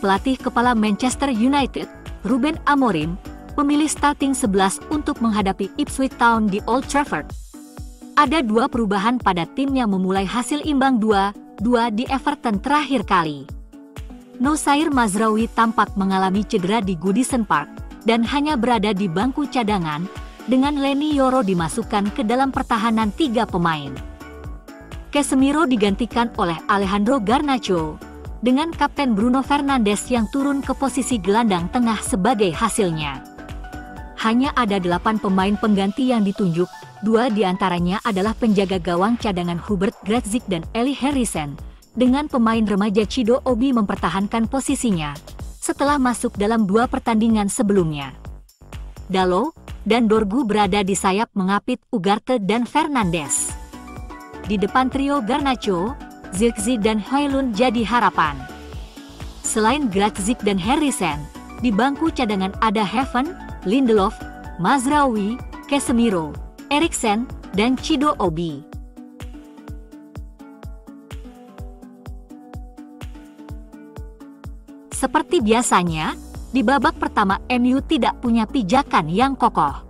pelatih kepala Manchester United, Ruben Amorim, memilih starting 11 untuk menghadapi Ipswich Town di Old Trafford. Ada dua perubahan pada tim yang memulai hasil imbang 2-2 di Everton terakhir kali. Nosair Mazraoui tampak mengalami cedera di Goodison Park dan hanya berada di bangku cadangan, dengan Leny Yoro dimasukkan ke dalam pertahanan 3 pemain. Casemiro digantikan oleh Alejandro Garnacho, dengan Kapten Bruno Fernandes yang turun ke posisi gelandang tengah sebagai hasilnya. Hanya ada 8 pemain pengganti yang ditunjuk, 2 diantaranya adalah penjaga gawang cadangan Hubert Gratzik dan Eli Harrison, dengan pemain remaja Chido Obi mempertahankan posisinya, setelah masuk dalam 2 pertandingan sebelumnya. Dalot dan Dorgu berada di sayap mengapit Ugarte dan Fernandes. Di depan trio Garnacho, Zirkzee dan Højlund jadi harapan. Selain Gratzik dan Harrison, di bangku cadangan ada Heaven, Lindelof, Mazraoui, Casemiro, Eriksen, dan Chido Obi. Seperti biasanya, di babak pertama MU tidak punya pijakan yang kokoh.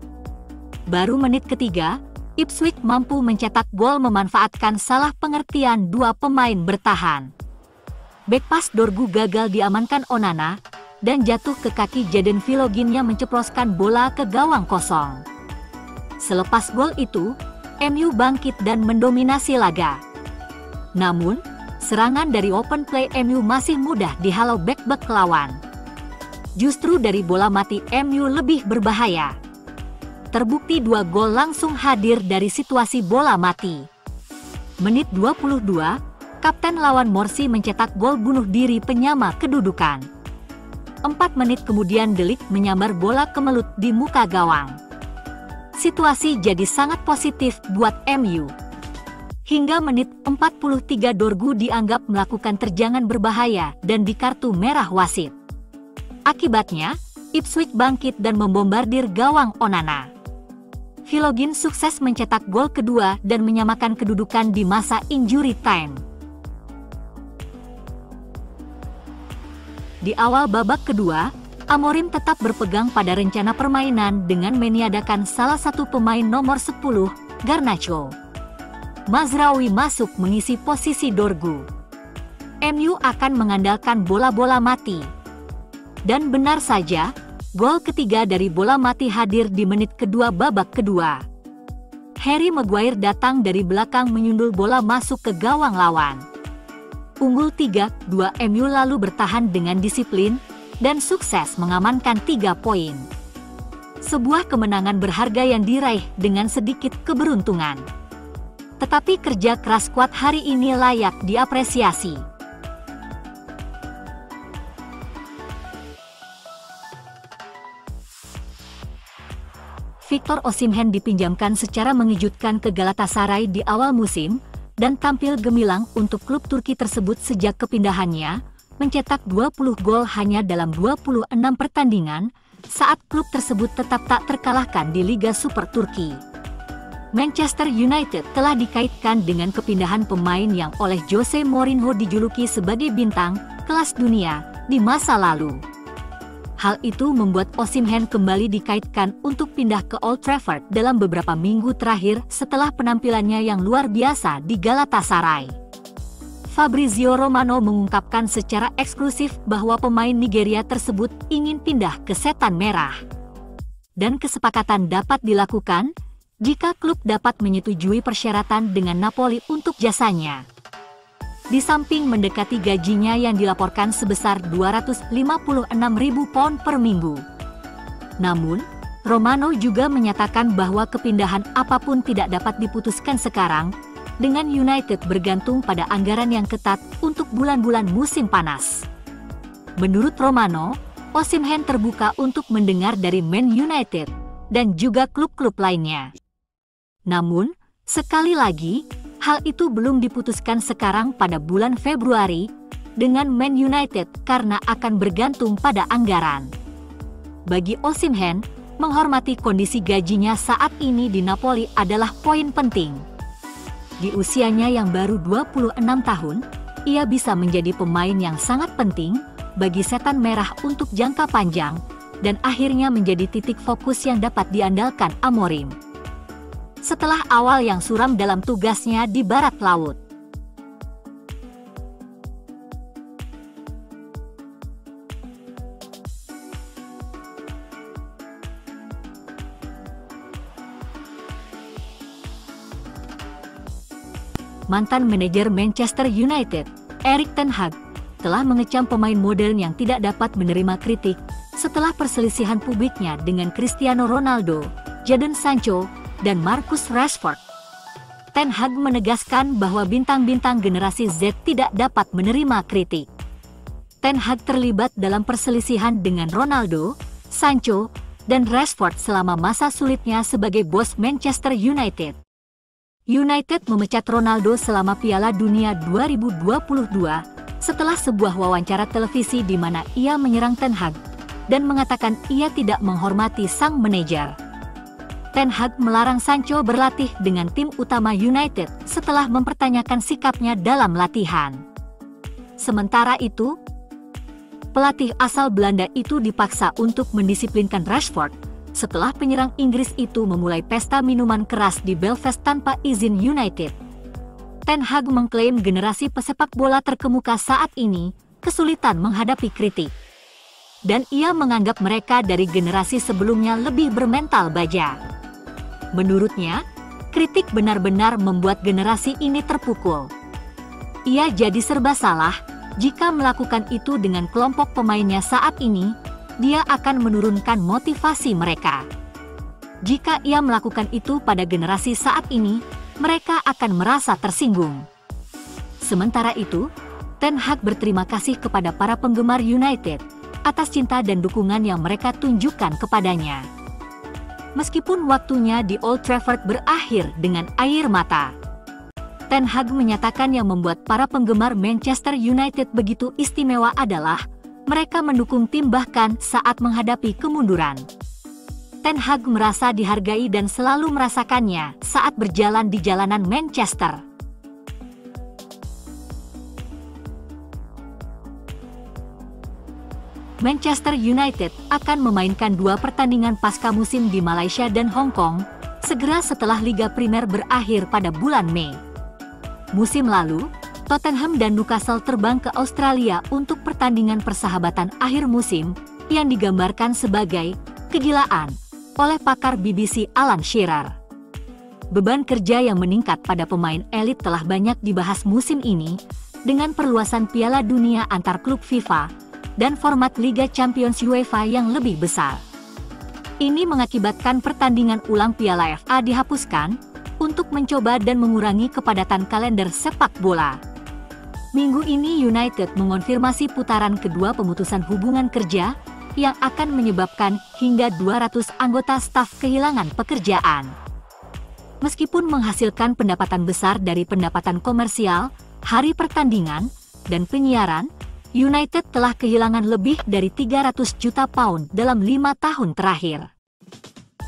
Baru menit ketiga, Ipswich mampu mencetak gol memanfaatkan salah pengertian 2 pemain bertahan. Back pass Dorgu gagal diamankan Onana, dan jatuh ke kaki Jadon Vilogin yang menceploskan bola ke gawang kosong. Selepas gol itu, MU bangkit dan mendominasi laga. Namun, serangan dari open play MU masih mudah dihalau bek-bek lawan. Justru dari bola mati MU lebih berbahaya. Terbukti 2 gol langsung hadir dari situasi bola mati. Menit 22, Kapten lawan Morsi mencetak gol bunuh diri penyama kedudukan. 4 menit kemudian De Ligt menyambar bola kemelut di muka gawang. Situasi jadi sangat positif buat MU. Hingga menit 43 Dorgu dianggap melakukan terjangan berbahaya dan dikartu merah wasit. Akibatnya, Ipswich bangkit dan membombardir gawang Onana. Vilogin sukses mencetak gol kedua dan menyamakan kedudukan di masa injury time. Di awal babak kedua, Amorim tetap berpegang pada rencana permainan dengan meniadakan salah satu pemain nomor 10, Garnacho. Mazraoui masuk mengisi posisi Dorgu. MU akan mengandalkan bola-bola mati. Dan benar saja, gol ketiga dari bola mati hadir di menit kedua babak kedua. Harry Maguire datang dari belakang menyundul bola masuk ke gawang lawan. Unggul 3-2 MU lalu bertahan dengan disiplin dan sukses mengamankan 3 poin. Sebuah kemenangan berharga yang diraih dengan sedikit keberuntungan. Tetapi kerja keras skuad hari ini layak diapresiasi. Victor Osimhen dipinjamkan secara mengejutkan ke Galatasaray di awal musim, dan tampil gemilang untuk klub Turki tersebut sejak kepindahannya, mencetak 20 gol hanya dalam 26 pertandingan, saat klub tersebut tetap tak terkalahkan di Liga Super Turki. Manchester United telah dikaitkan dengan kepindahan pemain yang oleh Jose Mourinho dijuluki sebagai bintang kelas dunia di masa lalu. Hal itu membuat Osimhen kembali dikaitkan untuk pindah ke Old Trafford dalam beberapa minggu terakhir setelah penampilannya yang luar biasa di Galatasaray. Fabrizio Romano mengungkapkan secara eksklusif bahwa pemain Nigeria tersebut ingin pindah ke Setan Merah. Dan kesepakatan dapat dilakukan jika klub dapat menyetujui persyaratan dengan Napoli untuk jasanya. Di samping mendekati gajinya yang dilaporkan sebesar 256.000 pound per minggu. Namun, Romano juga menyatakan bahwa kepindahan apapun tidak dapat diputuskan sekarang, dengan United bergantung pada anggaran yang ketat untuk bulan-bulan musim panas. Menurut Romano, Osimhen terbuka untuk mendengar dari Man United dan juga klub-klub lainnya. Namun, sekali lagi, hal itu belum diputuskan sekarang pada bulan Februari dengan Man United karena akan bergantung pada anggaran. Bagi Osimhen, menghormati kondisi gajinya saat ini di Napoli adalah poin penting. Di usianya yang baru 26 tahun, ia bisa menjadi pemain yang sangat penting bagi setan merah untuk jangka panjang, dan akhirnya menjadi titik fokus yang dapat diandalkan Amorim. Setelah awal yang suram dalam tugasnya di Barat Laut, mantan manajer Manchester United, Erik ten Hag, telah mengecam pemain modern yang tidak dapat menerima kritik setelah perselisihan publiknya dengan Cristiano Ronaldo, Jadon Sancho, dan Marcus Rashford. Ten Hag menegaskan bahwa bintang-bintang generasi Z tidak dapat menerima kritik. Ten Hag terlibat dalam perselisihan dengan Ronaldo, Sancho, dan Rashford selama masa sulitnya sebagai bos Manchester United. United memecat Ronaldo selama Piala Dunia 2022 setelah sebuah wawancara televisi di mana ia menyerang Ten Hag dan mengatakan ia tidak menghormati sang manajer. Ten Hag melarang Sancho berlatih dengan tim utama United setelah mempertanyakan sikapnya dalam latihan. Sementara itu, pelatih asal Belanda itu dipaksa untuk mendisiplinkan Rashford setelah penyerang Inggris itu memulai pesta minuman keras di Belfast tanpa izin United. Ten Hag mengklaim generasi pesepak bola terkemuka saat ini kesulitan menghadapi kritik, dan ia menganggap mereka dari generasi sebelumnya lebih bermental baja. Menurutnya, kritik benar-benar membuat generasi ini terpukul. Ia jadi serba salah jika melakukan itu dengan kelompok pemainnya saat ini. Dia akan menurunkan motivasi mereka. Jika ia melakukan itu pada generasi saat ini, mereka akan merasa tersinggung. Sementara itu, Ten Hag berterima kasih kepada para penggemar United atas cinta dan dukungan yang mereka tunjukkan kepadanya. Meskipun waktunya di Old Trafford berakhir dengan air mata, Ten Hag menyatakan yang membuat para penggemar Manchester United begitu istimewa adalah mereka mendukung tim bahkan saat menghadapi kemunduran. Ten Hag merasa dihargai dan selalu merasakannya saat berjalan di jalanan Manchester. Manchester United akan memainkan 2 pertandingan pasca musim di Malaysia dan Hong Kong segera setelah Liga Primer berakhir pada bulan Mei. Musim lalu, Tottenham dan Newcastle terbang ke Australia untuk pertandingan persahabatan akhir musim yang digambarkan sebagai kegilaan oleh pakar BBC Alan Shearer. Beban kerja yang meningkat pada pemain elit telah banyak dibahas musim ini dengan perluasan Piala Dunia antar klub FIFA dan format Liga Champions UEFA yang lebih besar. Ini mengakibatkan pertandingan ulang Piala FA dihapuskan untuk mencoba dan mengurangi kepadatan kalender sepak bola. Minggu ini United mengonfirmasi putaran kedua pemutusan hubungan kerja yang akan menyebabkan hingga 200 anggota staf kehilangan pekerjaan. Meskipun menghasilkan pendapatan besar dari pendapatan komersial, hari pertandingan, dan penyiaran, United telah kehilangan lebih dari 300 juta pound dalam 5 tahun terakhir.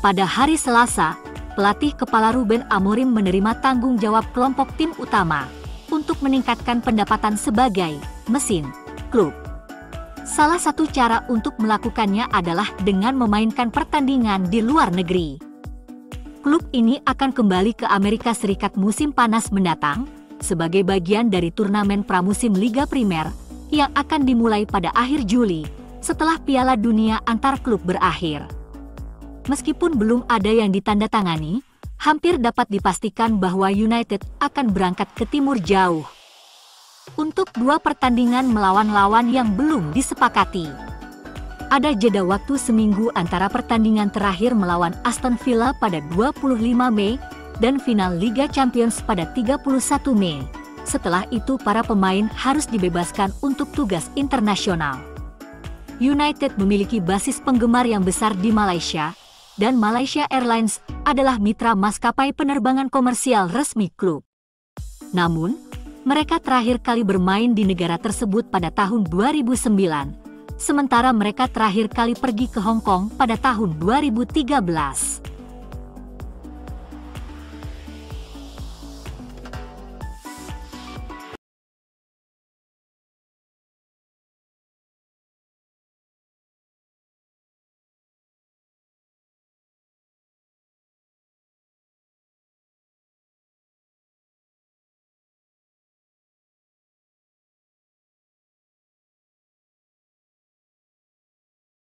Pada hari Selasa, pelatih kepala Ruben Amorim menerima tanggung jawab kelompok tim utama untuk meningkatkan pendapatan sebagai mesin klub. Salah satu cara untuk melakukannya adalah dengan memainkan pertandingan di luar negeri. Klub ini akan kembali ke Amerika Serikat musim panas mendatang sebagai bagian dari turnamen pramusim Liga Primer yang akan dimulai pada akhir Juli setelah Piala Dunia antar klub berakhir. Meskipun belum ada yang ditandatangani, hampir dapat dipastikan bahwa United akan berangkat ke timur jauh untuk 2 pertandingan melawan lawan yang belum disepakati. Ada jeda waktu seminggu antara pertandingan terakhir melawan Aston Villa pada 25 Mei dan final Liga Champions pada 31 Mei. Setelah itu para pemain harus dibebaskan untuk tugas internasional. United memiliki basis penggemar yang besar di Malaysia, dan Malaysia Airlines adalah mitra maskapai penerbangan komersial resmi klub. Namun, mereka terakhir kali bermain di negara tersebut pada tahun 2009, sementara mereka terakhir kali pergi ke Hong Kong pada tahun 2013.